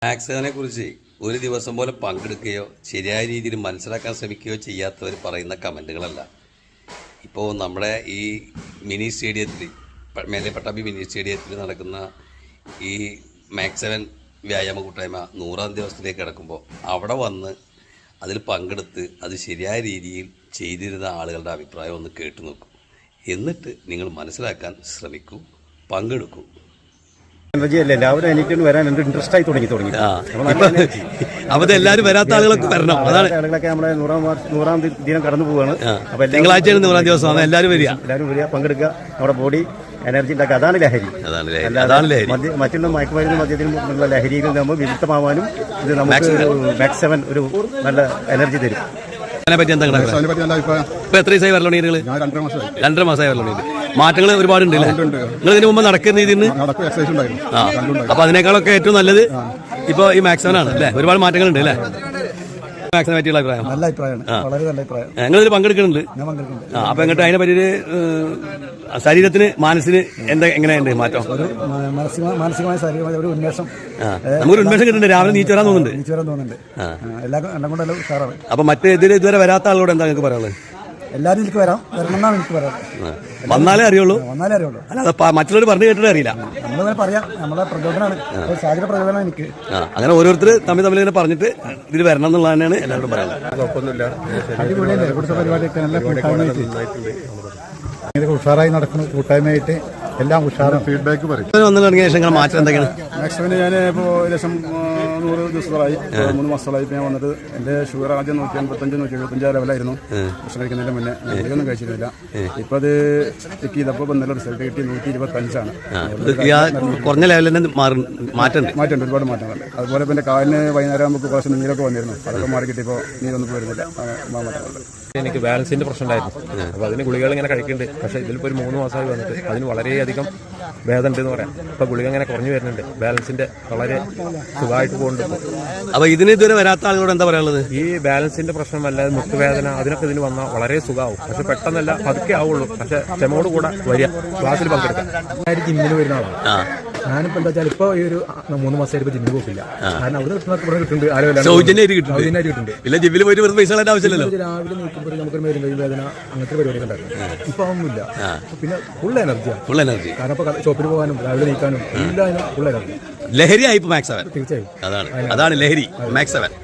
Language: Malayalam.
മാക്സിനെ കുറിച്ച് ഒരു ദിവസം പോലെ പങ്കെടുക്കുകയോ ശരിയായ രീതിയിൽ മനസ്സിലാക്കാൻ ശ്രമിക്കുകയോ ചെയ്യാത്തവർ പറയുന്ന കമൻറ്റുകളല്ല. ഇപ്പോൾ നമ്മുടെ ഈ മിനി സ്റ്റേഡിയത്തിൽ മേലെ പട്ടാമ്പി മിനി സ്റ്റേഡിയത്തിൽ നടക്കുന്ന ഈ മാക്സ് 7 വ്യായാമ കൂട്ടായ്മ 100ാം ദിവസത്തിലേക്ക് കിടക്കുമ്പോൾ അവിടെ വന്ന് അതിൽ പങ്കെടുത്ത് അത് ശരിയായ രീതിയിൽ ചെയ്തിരുന്ന ആളുകളുടെ അഭിപ്രായം ഒന്ന് കേട്ടു നോക്കൂ. എന്നിട്ട് നിങ്ങൾ മനസ്സിലാക്കാൻ ശ്രമിക്കൂ, പങ്കെടുക്കൂ. എനർജി അല്ലേ എല്ലാവരും എനിക്ക് വരാൻ എന്ത് ഇൻട്രസ്റ്റ് ആയി തുടങ്ങി അപ്പോൾ എല്ലാവരും വരാത്ത ആളുകളൊക്കെ വരണം. അതാണ് ആളുകളൊക്കെ നമ്മുടെ 100ാം ദിനം കടന്നു പോവുകയാണ്. അപ്പോൾ തിങ്കളാഴ്ചയാണ് 100ാം ദിവസമാണ്. എല്ലാവരും വരിക, പങ്കെടുക്കുക, നമ്മുടെ ബോഡി എനർജി ഉണ്ടാക്കുക. അതാണ് ലഹരി. മറ്റുള്ള മയക്കുമരുന്ന് മദ്യത്തിനുള്ള ലഹരിയിൽ നമ്മൾ വിമുക്തമാവാനും ഇത് നമുക്ക് മാക്സ് 7 ഒരു നല്ല എനർജി തരും. പറ്റി എന്താ ഇപ്പൊ എത്ര ദിവസമായി വരലോണി? 2.5 മാസമായി വരലോണി. മാറ്റങ്ങൾ ഒരുപാടുണ്ട് അല്ലേ? നിങ്ങൾ ഇതിനു മുമ്പ് നടക്കുന്ന രീതിയിൽ അപ്പൊ അതിനേക്കാളൊക്കെ ഏറ്റവും നല്ലത് ഇപ്പൊ ഈ മാക്സ് 7 ആണ് അല്ലേ? ഒരുപാട് മാറ്റങ്ങളുണ്ട് അല്ലേ? മാക്സിനെ പറ്റിയുള്ള അഭിപ്രായം? നല്ല അഭിപ്രായമാണ്, വളരെ നല്ല അഭിപ്രായം. ഞങ്ങളിതിൽ പങ്കെടുക്കുന്നുണ്ട്. അപ്പൊ എങ്ങോട്ട് അതിനെ പറ്റി ശരീരത്തിന് മനസ്സിന് എങ്ങനെയുണ്ട് മാറ്റം? മാനസികമായ ശാരീരികമായ ഒരു ഉന്മേഷം, നമുക്കൊരു ഉന്മേഷം കിട്ടുന്നുണ്ട്. രാവിലെ നീച്ച് വരാൻ തോന്നുന്നുണ്ട്. എല്ലാം കൊണ്ടല്ലോ ഉഷാറാണ്. അപ്പൊ മറ്റേ ഇതുവരെ വരാത്ത ആളോട് എന്താ നിങ്ങൾക്ക് പറയാനുള്ളത്? എല്ലാവരും എനിക്ക് വരണം എന്നാണ് എനിക്ക് പറയാം. വന്നാലേ അറിയുള്ളൂ. അല്ലാതെ മറ്റുള്ളവർ പറഞ്ഞു കേട്ടിട്ട് അറിയില്ല. നമ്മളിങ്ങനെ പറയാം, നമ്മളെ പ്രചോദനമാണ്, സാഹചര്യ പ്രചോദനം എനിക്ക്. അങ്ങനെ ഓരോരുത്തർ തമ്മിൽ ഇങ്ങനെ പറഞ്ഞിട്ട് ഇതിൽ വരണം എന്നുള്ളത് തന്നെയാണ് എല്ലാവരും പറയുന്നത്. കുഴപ്പമൊന്നുമില്ല, ഇവിടുത്തെ പരിപാടിയൊക്കെ നല്ല ഉഷാറായി നടക്കുന്ന കൂട്ടായ്മയായിട്ട് എല്ലാം ഉഷാറും ഫീഡ്ബാക്ക് പറയും. വന്നു തുടങ്ങിയ ശേഷം മാറ്റം എന്തൊക്കെയാണ്? മാക്സിമം ഞാൻ ഇപ്പോൾ ഏകദേശം 100 ദിവസങ്ങളായി, 3 മാസങ്ങളായി. ഞാൻ വന്നിട്ട് എൻ്റെ ഷുഗർ ആദ്യം 185 ലെവലായിരുന്നു ഭക്ഷണം കഴിക്കുന്നതിന് മുന്നേ. ഒന്നും കഴിച്ചിരുന്നില്ല. ഇപ്പം അത് ചെക്ക് ചെയ്തപ്പോൾ നല്ല റിസൾട്ട് കിട്ടി 125ആണ്. കുറഞ്ഞ ലെവലിൽ മാറ്റമുണ്ട്, ഒരുപാട് മാറ്റങ്ങളുണ്ട്. അതുപോലെ പിന്നെ കാലിന് വൈകുന്നേരം നമുക്ക് കുറച്ച് നീരൊക്കെ വന്നിരുന്നു, അതൊക്കെ മാറി കിട്ടിയപ്പോൾ നീരൊന്നും വരുന്നില്ല. മാറ്റങ്ങളുണ്ട്. എനിക്ക് ബാലൻസിന്റെ പ്രശ്നം ഉണ്ടായിരുന്നു. അപ്പോൾ അതിന് ഗുളികകൾ ഇങ്ങനെ കഴിക്കുന്നുണ്ട്. പക്ഷേ ഇതിലിപ്പോൾ ഒരു 3 മാസമായി വന്നിട്ട് അതിന് വളരെയധികം ഭേദം ഉണ്ട് എന്ന് പറയാം. ഇപ്പോൾ ഗുളിക ഇങ്ങനെ കുറഞ്ഞു വരുന്നുണ്ട്. ബാലൻസിന്റെ വളരെ സുഖമായിട്ട് പോകുന്നുണ്ട്. അപ്പോൾ ഇതിന് ഇതുവരെ വരാത്ത ആളുകളോട് എന്താ പറയാനുള്ളത്? ഈ ബാലൻസിന്റെ പ്രശ്നം അല്ലാതെ മുട്ടുവേദന അതിനൊക്കെ ഇതിന് വന്നാൽ വളരെ സുഖമാവും. പക്ഷെ പെട്ടെന്നല്ല, പതുക്കെ ആവുള്ളൂ. പക്ഷെ ക്ഷമയോട് കൂടെ വരിക, ക്ലാസ്സിൽ പങ്കെടുക്കാം. ജിമ്മിന് വരുന്ന ആളാണ് ഞാനിപ്പോൾ. എന്താ വെച്ചാൽ ഇപ്പോൾ ഈ ഒരു 3 മാസമായിട്ട് ജിമ്മിൽ പോക്കില്ല. കാരണം അവിടെ കിട്ടുന്നുണ്ട്, സൗജന്യമായിട്ട് കിട്ടുന്നുണ്ട്. ഇല്ല, ജിമ്മിൽ പോയിട്ട് വെറുതെ പൈസ കളയേണ്ട ആവശ്യമില്ലല്ലോ. രാവിലെ നോക്കുമ്പോൾ നമുക്ക് മേലും കൈ വേദന അങ്ങനത്തെ പരിപാടി ഉണ്ടായിരുന്നു. ഇപ്പൊ ഒന്നുമില്ല. പിന്നെ ഫുൾ എനർജി. കാരണം ഇപ്പൊ ഷോപ്പിൽ പോകാനും രാവിലെ നീക്കാനും എല്ലാം ഫുൾ എനർജി. ലഹരിയായി മാക്സ് 7. തീർച്ചയായും അതാണ് ലഹരി മാക്സ് 7.